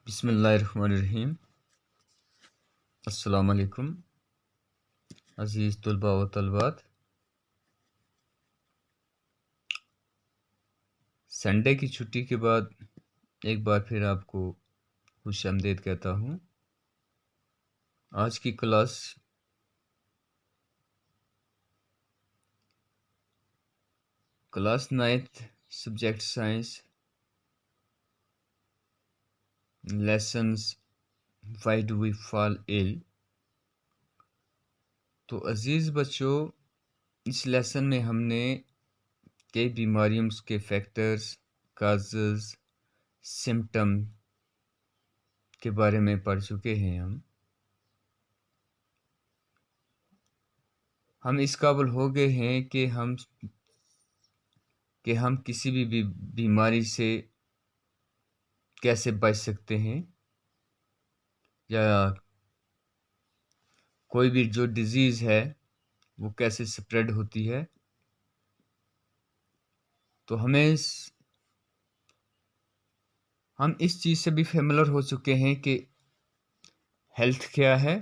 बिस्मिल्लाहिर्रहमानिर्रहीम। अस्सलाम वालेकुम अज़ीज़ तुलबा व तलबात। संडे की छुट्टी के बाद एक बार फिर आपको खुशामदीद कहता हूँ। आज की class 9th subject science lessons why do we fall ill. तो अज़ीज़ बच्चों, इस लेसन में हमने कई बीमारियों के फैक्टर्स, काजेज़, सिम्टम के बारे में पढ़ चुके हैं। हम इस काबिल हो गए हैं कि हम किसी भी बीमारी से कैसे बच सकते हैं, या कोई भी जो डिजीज़ है वो कैसे स्प्रेड होती है। तो हम इस चीज़ से भी फेमिलियर हो चुके हैं कि हेल्थ क्या है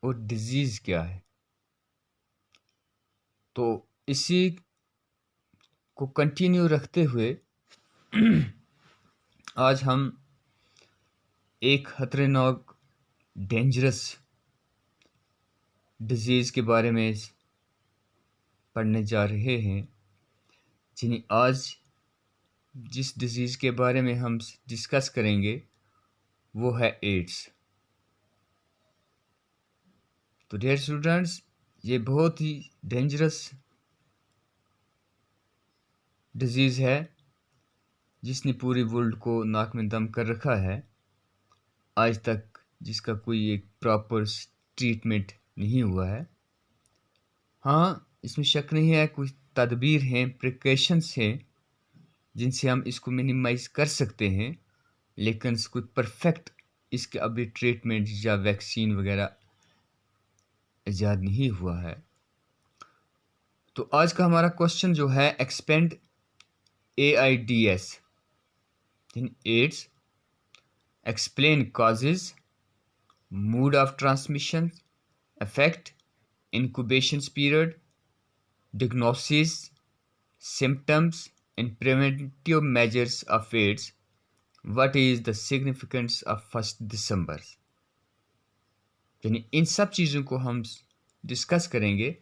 और डिजीज़ क्या है। तो इसी को कंटिन्यू रखते हुए आज हम एक खतरनाक डेंजरस डिजीज़ के बारे में पढ़ने जा रहे हैं, जिन्हें आज जिस डिजीज़ के बारे में हम डिस्कस करेंगे वो है एड्स। तो डियर स्टूडेंट्स, ये बहुत ही डेंजरस डिजीज़ है जिसने पूरी वर्ल्ड को नाक में दम कर रखा है। आज तक जिसका कोई एक प्रॉपर ट्रीटमेंट नहीं हुआ है। हाँ, इसमें शक नहीं है, कुछ तदबीर हैं, प्रिकॉशंस हैं जिनसे हम इसको मिनिमाइज़ कर सकते हैं, लेकिन कोई परफेक्ट इसके अभी ट्रीटमेंट या वैक्सीन वगैरह ईजाद नहीं हुआ है। तो आज का हमारा क्वेश्चन जो है, expand AIDS in ads, explain causes, mode of transmission, effect, incubation period, diagnosis, symptoms, and preventive measures of AIDS. What is the significance of 1st December? यानी इन सब चीज़ों को हम डिस्कस करेंगे।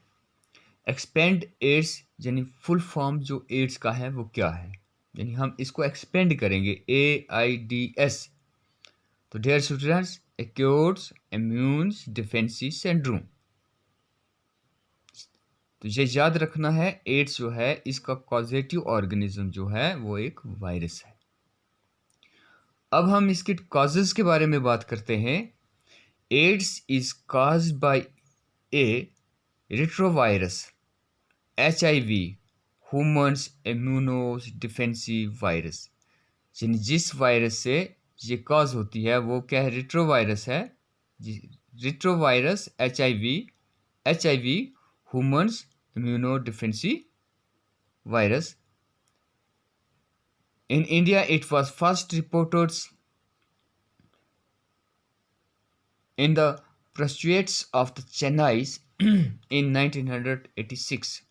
एक्सपेंड एड्स यानी फुल फॉर्म जो ads का है वो क्या है, यानी हम इसको एक्सपेंड करेंगे AIDS। तो dear students, acute immune deficiency syndrome. तो ये याद रखना है, एड्स जो है इसका कॉजेटिव ऑर्गेनिज्म जो है वो एक वायरस है। अब हम इसके कॉजेज के बारे में बात करते हैं। AIDS is caused by a retrovirus HIV, humans immunodeficiency virus. यानी जिस वायरस से ये कॉज होती है वो क्या है, रेट्रोवायरस है। Retrovirus HIV humans immuno defensive virus. In India, it was first reported in the pursuits of the Chennai in 1986.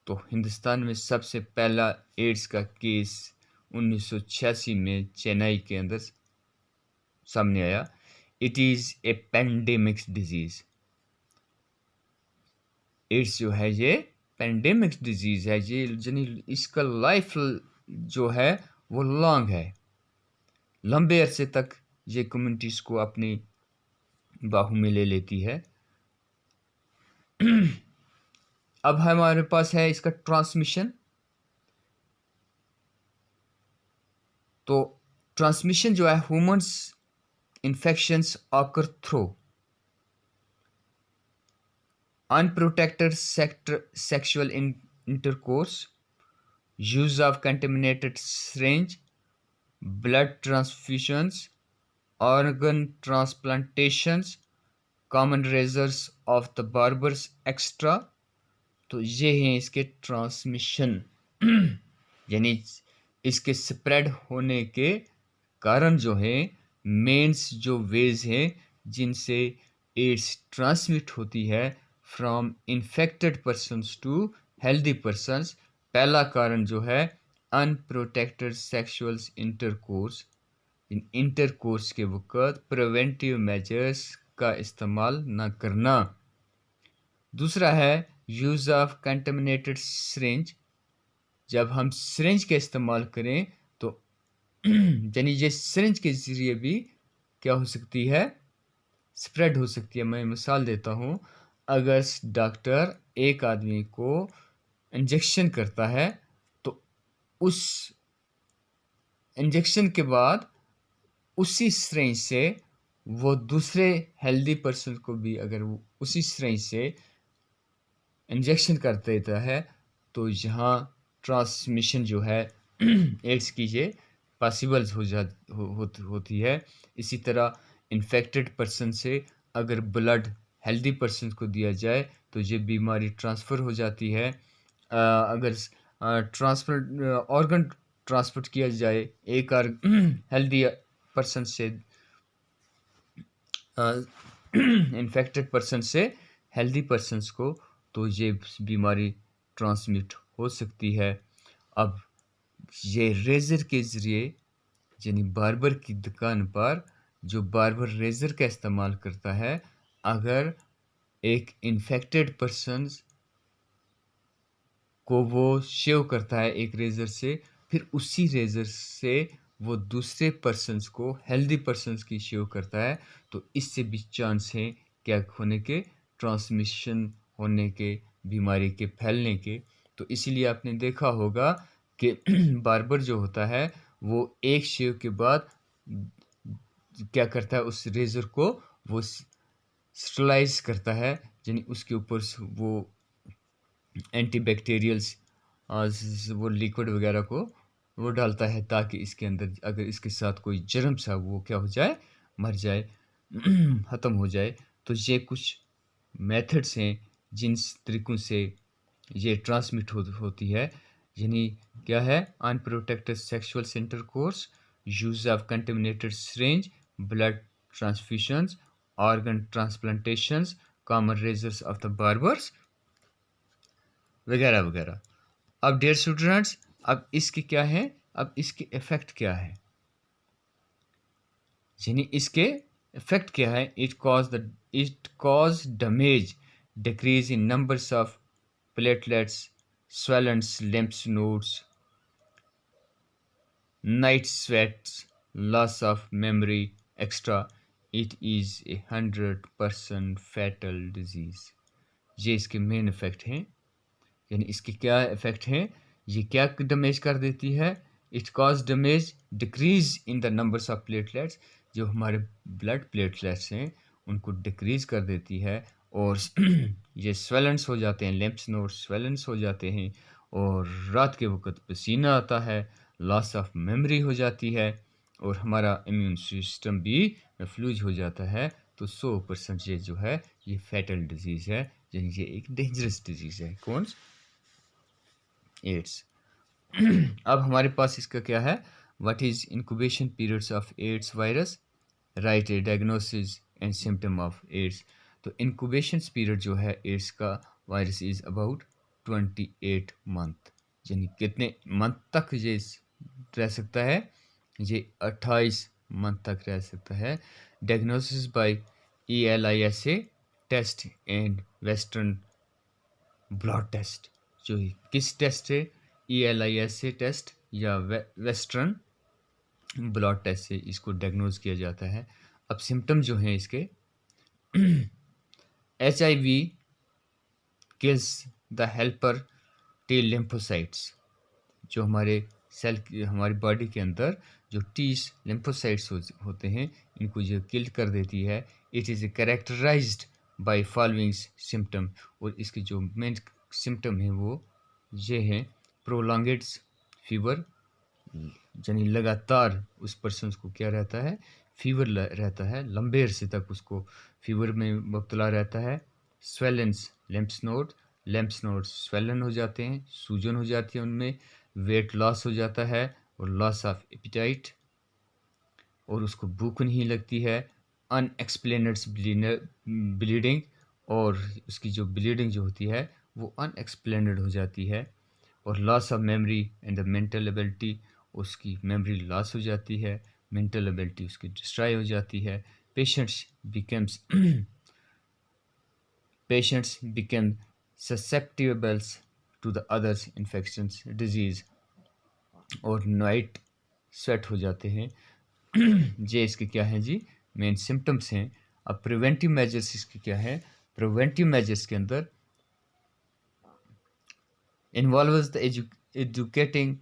तो हिंदुस्तान में सबसे पहला एड्स का केस 1986 में चेन्नई के अंदर सामने आया। It is a pandemic disease. AIDS जो है ये पेंडेमिक डिजीज़ है, ये यानी इसका लाइफ जो है वो लॉन्ग है, लंबे अरसे तक ये कम्युनिटीज़ को अपनी बाहू में ले लेती है। अब हमारे पास है इसका ट्रांसमिशन। तो ट्रांसमिशन जो है, humans infections occur through unprotected sexual intercourse, use of contaminated syringe, blood transfusions, organ transplantations, common razors of the barbers extra। तो ये हैं इसके ट्रांसमिशन यानी इसके स्प्रेड होने के कारण जो है, मेन्स जो वेज हैं जिनसे एड्स ट्रांसमिट होती है from infected persons to healthy persons. पहला कारण जो है अनप्रोटेक्टेड सेक्सुअल इंटरकोर्स, इन इंटरकोर्स के वक़्त प्रिवेंटिव मेजर्स का इस्तेमाल न करना। दूसरा है यूज़ ऑफ कंटामिनेटेड सिरिंज, जब हम सिरिंज का इस्तेमाल करें तो यानी ये सिरिंज के ज़रिए भी क्या हो सकती है, स्प्रेड हो सकती है। मैं मिसाल देता हूँ, अगर डॉक्टर एक आदमी को इंजेक्शन करता है तो उस इंजेक्शन के बाद उसी सिरिंज से वो दूसरे हेल्दी पर्सन को भी अगर वो उसी सिरिंज से इंजेक्शन कर देता है तो यहाँ ट्रांसमिशन जो है एड्स की ये पॉसिबल होती है। इसी तरह इन्फेक्टेड पर्सन से अगर ब्लड हेल्दी पर्सन को दिया जाए तो ये बीमारी ट्रांसफ़र हो जाती है। अगर ट्रांसफर ऑर्गन ट्रांसपोर्ट किया जाए एक हेल्दी पर्सन से इन्फेक्टेड पर्सन से हेल्दी पर्सन्स को, तो ये बीमारी ट्रांसमिट हो सकती है। अब ये रेज़र के ज़रिए, यानी बार्बर की दुकान पर जो बार्बर रेज़र का इस्तेमाल करता है, अगर एक इन्फेक्टेड पर्सन्स को वो शेव करता है एक रेज़र से, फिर उसी रेज़र से वो दूसरे पर्सन्स को, हेल्दी पर्सन्स की शेव करता है, तो इससे भी चांस है क्या होने के, ट्रांसमिशन होने के, बीमारी के फैलने के। तो इसीलिए आपने देखा होगा कि बार्बर जो होता है वो एक शेव के बाद क्या करता है, उस रेज़र को वो स्टरलाइज करता है, यानी उसके ऊपर वो एंटीबैक्टीरियल्स वो लिक्विड वगैरह को वो डालता है ताकि इसके अंदर अगर इसके साथ कोई जर्म्स है वो क्या हो जाए, मर जाए, ख़त्म हो जाए। तो ये कुछ मेथड्स हैं जिन तरीक़ों से ये ट्रांसमिट होती है, यानी क्या है, unprotected sexual intercourse, use of contaminated syringe, blood transfusions, organ transplantations, common razors of the barbers वगैरह वगैरह। अब डियर स्टूडेंट्स, अब इसके क्या है, अब इसके इफ़ेक्ट क्या है, यानी इसके इफ़ेक्ट क्या है। It cause damage, decrease in numbers of platelets, swellens, lymph nodes, night sweats, loss of memory, etc. It is 100% fatal disease। ये इसके मेन इफ़ेक्ट हैं, यानी इसके क्या इफ़ेक्ट हैं, ये क्या डैमेज कर देती है। It cause damage, decrease in the numbers of platelets, जो हमारे ब्लड प्लेटलेट्स हैं उनको डिक्रीज कर देती है, और ये स्वेलेंस हो जाते हैं, लिम्फ नोड्स स्वेलेंस हो जाते हैं, और रात के वक्त पसीना आता है, लॉस ऑफ मेमोरी हो जाती है, और हमारा इम्यून सिस्टम भी फ्लूज हो जाता है। तो 100% ये जो है ये फैटल डिजीज़ है, यानी ये एक डेंजरस डिजीज़ है। कौन? एड्स। अब हमारे पास इसका क्या है, what is incubation periods of AIDS virus, right a diagnosis and symptom of AIDS. तो इंक्यूबेशन पीरियड जो है एड्स का वायरस इज़ अबाउट 28 मंथ, यानी कितने मंथ तक ये रह सकता है, ये 28 मंथ तक रह सकता है। Diagnosis by ELISA test and western blood test, जो किस टेस्ट है, ELISA टेस्ट या वेस्टर्न ब्लड टेस्ट से इसको डायग्नोज किया जाता है। अब सिम्टम जो हैं इसके, HIV kills the helper T lymphocytes, जो हमारे सेल हमारी बॉडी के अंदर जो टी लिम्फोसाइट्स होते हैं, इनको जो किल कर देती है। It is characterized by following symptom, और इसके जो मेन सिम्टम हैं वो ये हैं, प्रोलॉन्गेड फीवर, यानी लगातार उस पर्सन को क्या रहता है, फीवर रहता है, लंबे अरसे तक उसको फीवर में मुब्तला रहता है। स्वेलेंस लिम्फ नोड्स स्वेलन हो जाते हैं, सूजन हो जाती है उनमें, वेट लॉस हो जाता है, और लॉस ऑफ एपिटाइट, और उसको भूख नहीं लगती है, अनएक्सप्लेनेड ब्लीडिंग, और उसकी जो ब्लीडिंग जो होती है वो अनएक्सप्लेनेड हो जाती है, और loss of memory and the mental ability, उसकी मेमोरी लॉस हो जाती है, मेंटल एबिलिटी उसकी डिस्ट्रॉय हो जाती है। Patients becomes patients become susceptible to the others infections disease, और नाइट स्वेट हो जाते हैं। ये इसके क्या हैं जी, मेन सिम्टम्स हैं। अब प्रिवेंटिव मेजर्स इसके क्या है, प्रिवेंटिव मेजर्स के अंदर involves the educating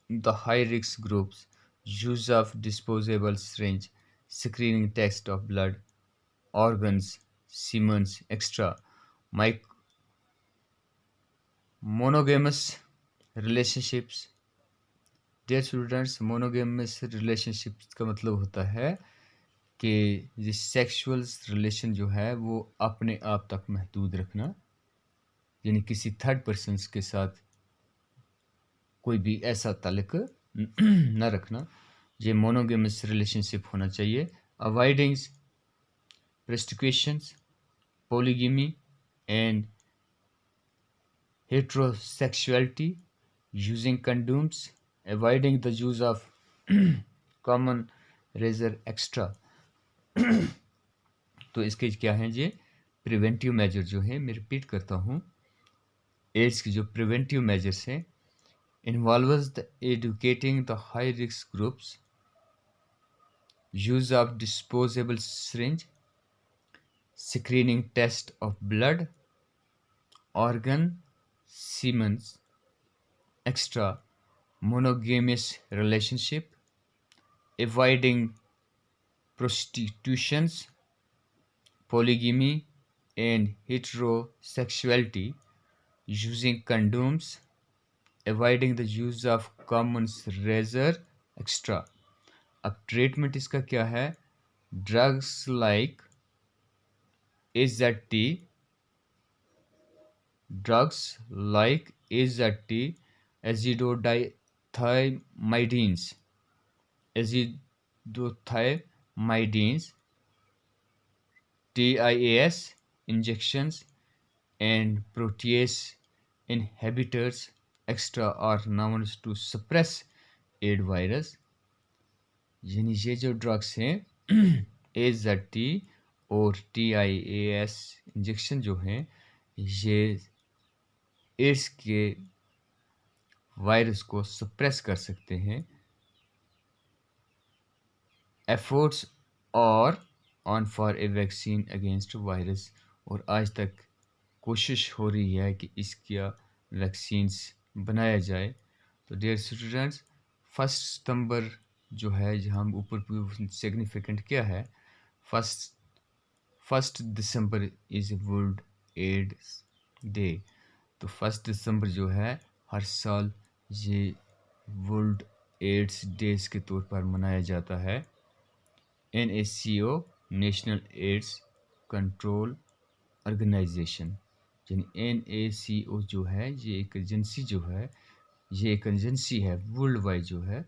the high risk groups, use of disposable syringe, screening test of blood, organs, Siemens, extra, monogamous relationships। Dear students, monogamous relationships का मतलब होता है कि ये सेक्सुअल रिलेशन जो है वो अपने आप तक महदूद रखना, यानी किसी थर्ड पर्सन्स के साथ कोई भी ऐसा ताल्लुक न रखना, ये मोनोगेमस रिलेशनशिप होना चाहिए। Avoiding prostitutions, polygamy, and heterosexuality, using condoms, avoiding the use of common razor extra। तो इसके क्या हैं ये प्रिवेंटिव मेजर जो है, मैं रिपीट करता हूँ, एड्स की जो प्रिवेंटिव मेजर्स हैं, involves the educating the high risk groups, use of disposable syringe, screening test of blood, organ, Siemens, extra, monogamous relationship, avoiding prostitutions, polygamy, and heterosexuality, using condoms, avoiding the use of common razor, extra। अब treatment इसका क्या है, drugs like AZT, drugs like AZT, azidothiamidines, TIAS injections, and protease inhibitors extra are known to suppress AIDS virus. यानी ये जो drugs हैं AZT और TIAS injection जो हैं, ये एड्स के वायरस को सप्रेस कर सकते हैं। एफर्ट्स और on for a vaccine against virus, और आज तक कोशिश हो रही है कि इसका वैक्सीन्स बनाया जाए। तो डियर स्टूडेंट्स, 1 सितंबर जो है, हम ऊपर सिग्निफिकेंट क्या है, 1 दिसंबर इज़ वर्ल्ड एड्स डे। तो 1 दिसंबर जो है हर साल ये वर्ल्ड एड्स डेज के तौर पर मनाया जाता है। NACO national AIDS control organisation, यानी NACO जो है, ये एक एजेंसी जो है, ये एक एजेंसी है वर्ल्ड वाइड जो है,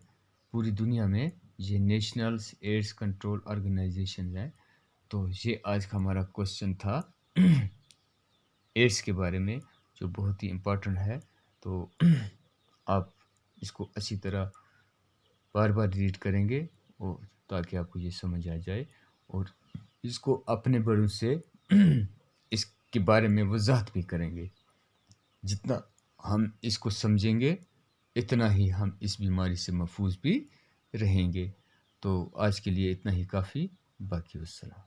पूरी दुनिया में ये नेशनल एड्स कंट्रोल ऑर्गेनाइजेशन है। तो ये आज का हमारा क्वेश्चन था एड्स के बारे में, जो बहुत ही इम्पोर्टेंट है। तो आप इसको अच्छी तरह बार बार रीड करेंगे, और ताकि आपको ये समझ आ जाए, और इसको अपने बड़ों से इसके बारे में वजाहत भी करेंगे। जितना हम इसको समझेंगे इतना ही हम इस बीमारी से महफूज भी रहेंगे। तो आज के लिए इतना ही काफ़ी। बाकी वस्सलाम।